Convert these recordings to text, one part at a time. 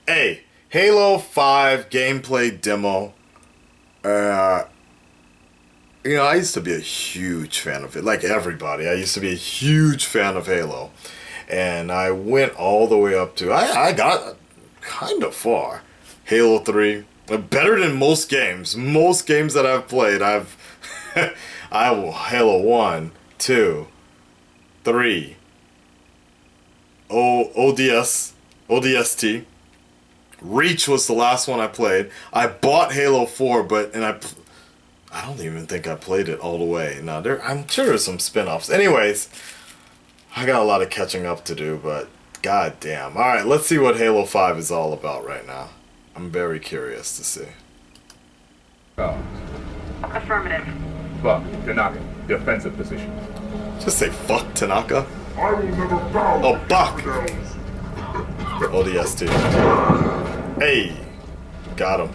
Hey, Halo 5 gameplay demo. I used to be a huge fan of it. Like everybody, I used to be a huge fan of Halo. And I went all the way up to... I got kind of far. Halo 3. Better than most games. Most games that I've played, Halo 1, 2, 3, ODST. Reach was the last one I played. I bought Halo 4, I don't even think I played it all the way. Now, I'm sure there's some spin-offs. Anyways, I got a lot of catching up to do, but goddamn. Alright, let's see what Halo 5 is all about right now. I'm very curious to see. Affirmative. Buck, Tanaka, defensive position. Just say fuck Tanaka. I will never bow. Oh, Buck. ODST. Hey, got him.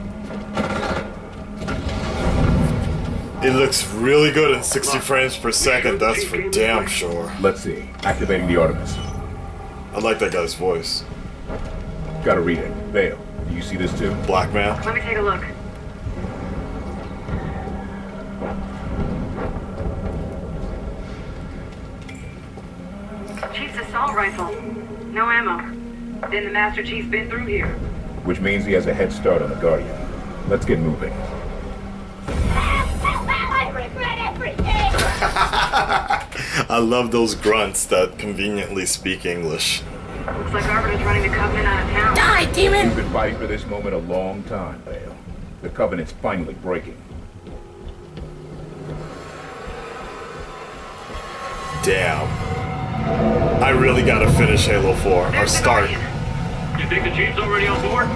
It looks really good in 60 frames per second, that's for damn sure. Let's see. Activating the Artemis. I like that guy's voice. Gotta read it. Vale, do you see this too? Black man. Let me take a look. Chief's assault rifle. No ammo. Then the Master Chief's been through here. Which means he has a head start on the Guardian. Let's get moving. I regret everything! I love those grunts that conveniently speak English. Looks like Arbiter's running the Covenant out of town. Die, demon! We've been fighting for this moment a long time, Vale. The Covenant's finally breaking. Damn. I really gotta finish Halo 4, or There's the start. Guardian. You think the Chief's already on board?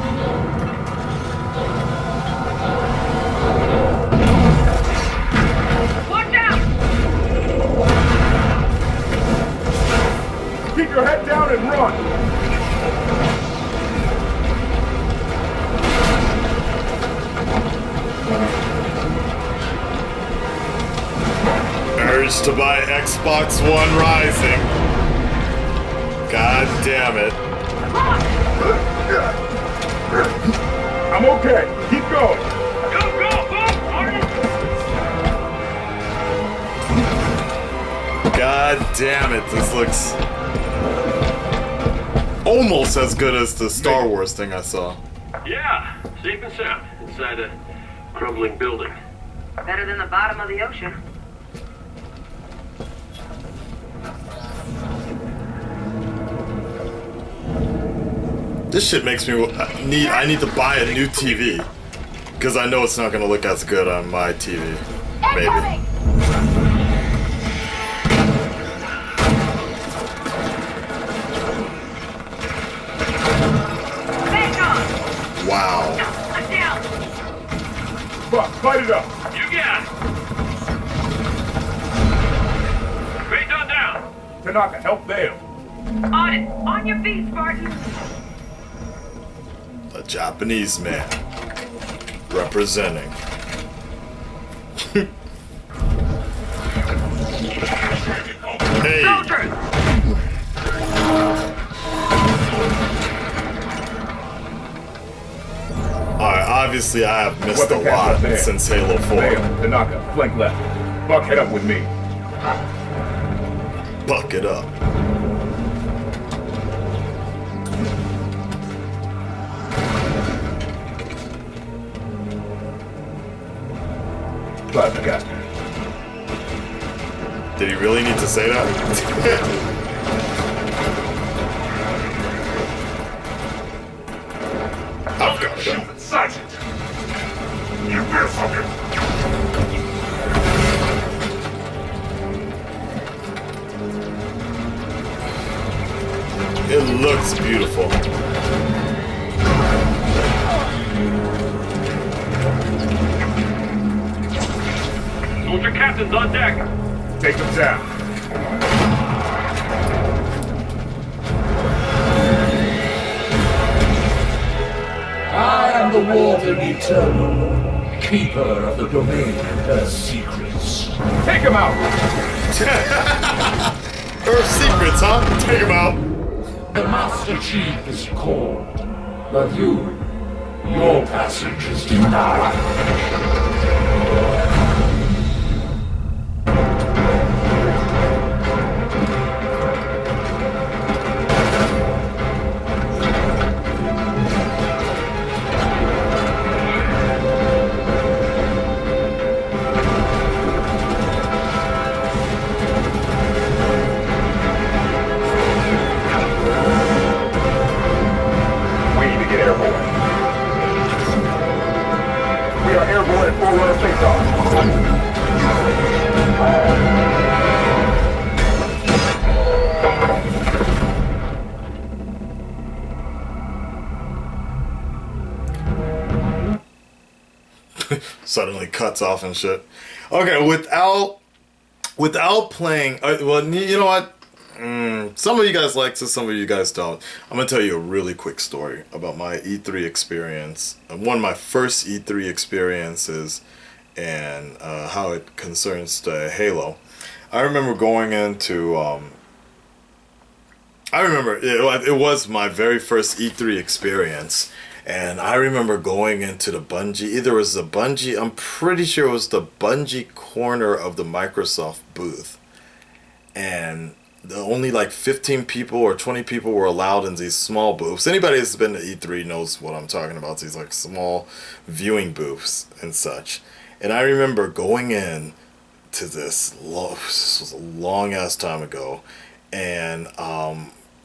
Watch out! Keep your head down and run! Urge to buy Xbox One Rising. God damn it. I'm okay. Keep going. Go, go, go! God damn it, this looks almost as good as the Star Wars thing I saw. Yeah, safe and sound inside a crumbling building. Better than the bottom of the ocean. This shit makes me I need to buy a new TV because I know it's not gonna look as good on my TV. Maybe. Wow. I'm down. Buck, fight it up. You got it! Creighton down! Tanaka, help Vale. On it. On your feet, Spartan. A Japanese man representing. Hey. Soldiers! Alright, obviously I have missed a lot since Halo 4. Vale, Tanaka, flank left. Buck, head up with me. Buck it up. Plasma caster. Did he really need to say that? I've got it. Sergeant! You bear something! It looks beautiful. Soldier captain's on deck! Take them down. I am the Warden Eternal. keeper of the domain and her secrets. Take him out! Her secrets, huh? Take him out. The Master Chief is called, but your passage is denied. We need to get airborne. We are airborne at full rate of takeoff. Suddenly cuts off and shit. Okay, without playing, well, you know what? Some of you guys like this, some of you guys don't. I'm gonna tell you a really quick story about my E3 experience. One of my first E3 experiences, and how it concerns Halo. I remember going into. I remember it was my very first E3 experience. And I remember going into the Bungie, either it was the Bungie, I'm pretty sure it was the Bungie corner of the Microsoft booth. And only like 15 people or 20 people were allowed in these small booths. Anybody that's been to E3 knows what I'm talking about, these like small viewing booths and such. And I remember going in to this was a long ass time ago. And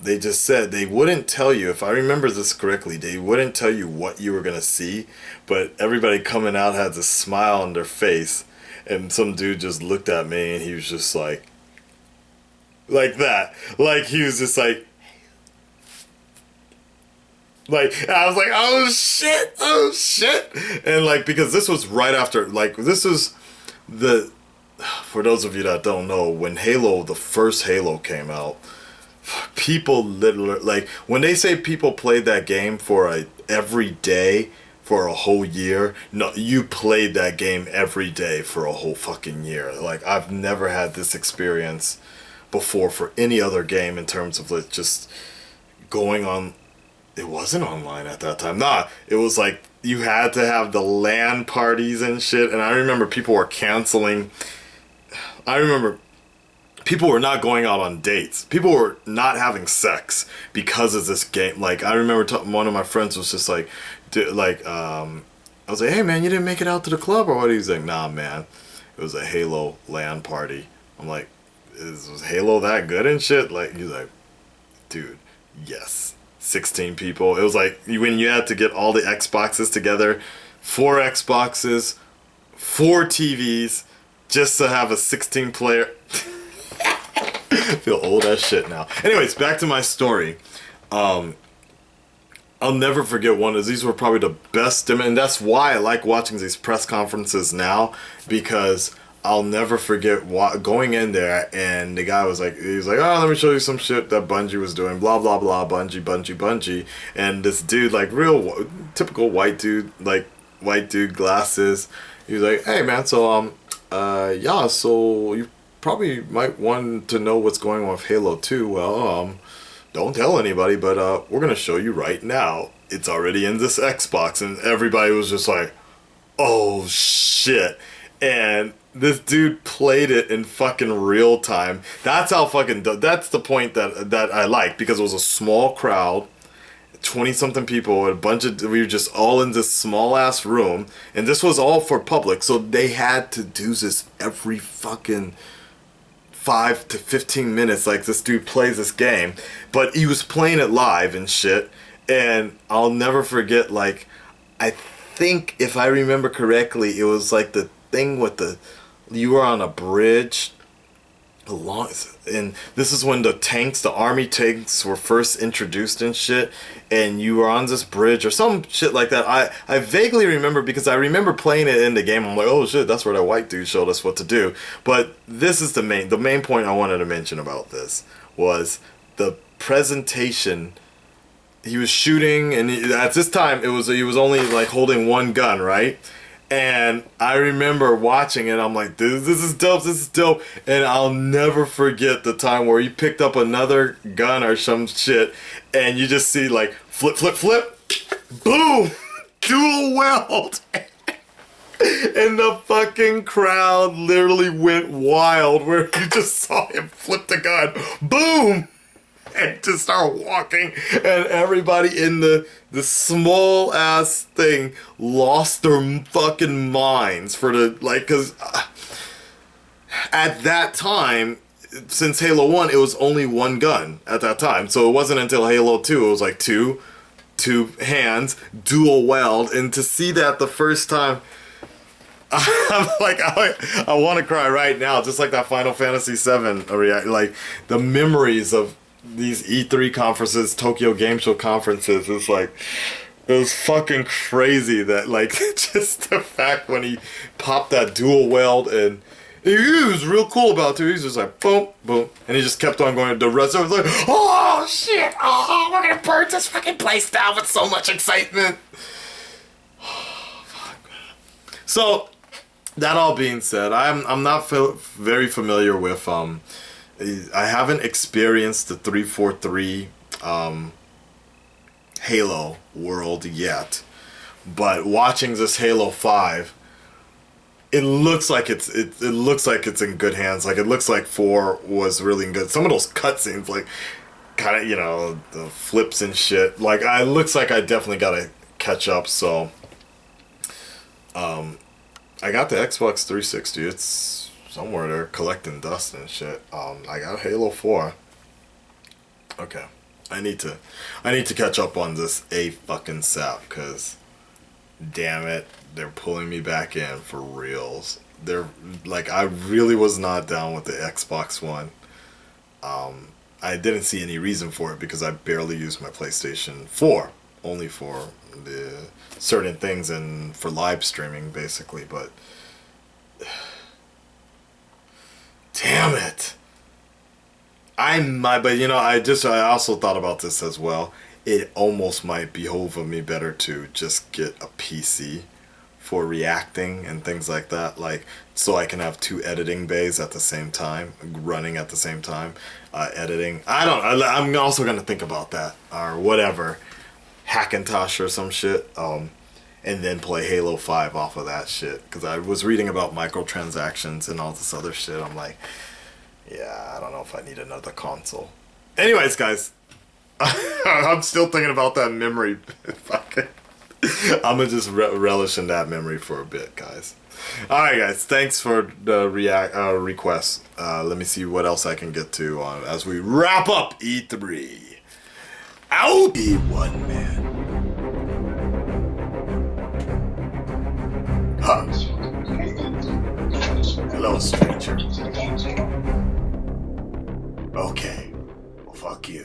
they just said they wouldn't tell you, if I remember this correctly, they wouldn't tell you what you were going to see, but everybody coming out had this smile on their face, and some dude just looked at me and he was just like that. Like he was just like I was like, oh shit. And like, because this was right after, like, this is for those of you that don't know, when the first Halo came out, people literally, like, when they say people played that game for every day for a whole year, no, you played that game every day for a whole fucking year. Like, I've never had this experience before for any other game in terms of like just going on. It wasn't online at that time. Nah, it was like you had to have the LAN parties and shit. And I remember people were canceling. I remember people were not going out on dates. People were not having sex because of this game. Like, I remember one of my friends was just like, I was like, hey man, you didn't make it out to the club or what? He's like, nah man, it was a Halo LAN party. I'm like, was Halo that good and shit? Like, he's like, dude, yes. 16 people. It was like when you had to get all the Xboxes together, 4 Xboxes, 4 TVs, just to have a 16 player. I feel old as shit now. Anyways, back to my story. I'll never forget one of these were probably the best, and that's why I like watching these press conferences now, because I'll never forget going in there and the guy was like, he was like, oh, let me show you some shit that Bungie was doing, blah, blah, blah, Bungie. And this dude, like real typical white dude, like white dude glasses. He was like, hey man, so, yeah, so you probably might want to know what's going on with Halo 2. Well, don't tell anybody, but, we're going to show you right now. It's already in this Xbox. And everybody was just like, oh shit. And this dude played it in fucking real time. That's how fucking, that's the point that I like, because it was a small crowd, 20-something people, we were just all in this small ass room, and this was all for public, so they had to do this every fucking 5 to 15 minutes, like this dude plays this game, but he was playing it live and shit, and I'll never forget, like, I think, if I remember correctly, it was like the thing with you were on a bridge, and this is when the army tanks were first introduced and shit, and you were on this bridge or some shit like that. I vaguely remember, because I remember playing it in the game. I'm like, oh shit, that's where that white dude showed us what to do. But this is the main point I wanted to mention about this was the presentation. He was shooting, and at this time he was only like holding one gun, right? And I remember watching it. I'm like, this is dope. This is dope. And I'll never forget the time where he picked up another gun or some shit, and you just see like flip, flip, flip, boom, dual weld. And the fucking crowd literally went wild where you just saw him flip the gun, boom, and just start walking, and everybody in the small ass thing lost their fucking minds for the, like, cause at that time, since Halo 1, it was only one gun at that time. So it wasn't until Halo 2, it was like two hands, dual weld, and to see that the first time, I'm like, I want to cry right now, just like that Final Fantasy VII like the memories of these E3 conferences, Tokyo Game Show conferences. It's like, it was fucking crazy that, like, just the fact when he popped that dual weld, and he was real cool about it too. He's just like, boom, boom, and he just kept on going. The rest of it was like, oh shit, oh, we're gonna burn this fucking place down with so much excitement. So, that all being said, I'm not very familiar with, I haven't experienced the 343 Halo world yet, but watching this Halo 5, it looks like it looks like it's in good hands. Like, it looks like 4 was really good. Some of those cutscenes, like, kind of, you know, the flips and shit, like, it looks like I definitely gotta catch up. So I got the Xbox 360. It's somewhere there collecting dust and shit. I got Halo 4. Okay. I need to catch up on this fucking sap, cause damn it, they're pulling me back in for reals. They're like, I really was not down with the Xbox One. I didn't see any reason for it because I barely used my PlayStation 4, only for the certain things and for live streaming basically, but damn it. But you know, I also thought about this as well. It almost might behoove of me better to just get a PC for reacting and things like that, like, so I can have 2 editing bays at the same time, running at the same time, editing. I'm also gonna think about that, or whatever, Hackintosh or some shit, and then play Halo 5 off of that shit, because I was reading about microtransactions and all this other shit. I'm like, yeah, I don't know if I need another console. Anyways, guys, I'm still thinking about that memory. I'm gonna just relish in that memory for a bit, guys. Alright, guys, thanks for the request. Let me see what else I can get to as we wrap up E3. I'll be one man. Huh. Hello, stranger. Okay, well, fuck you.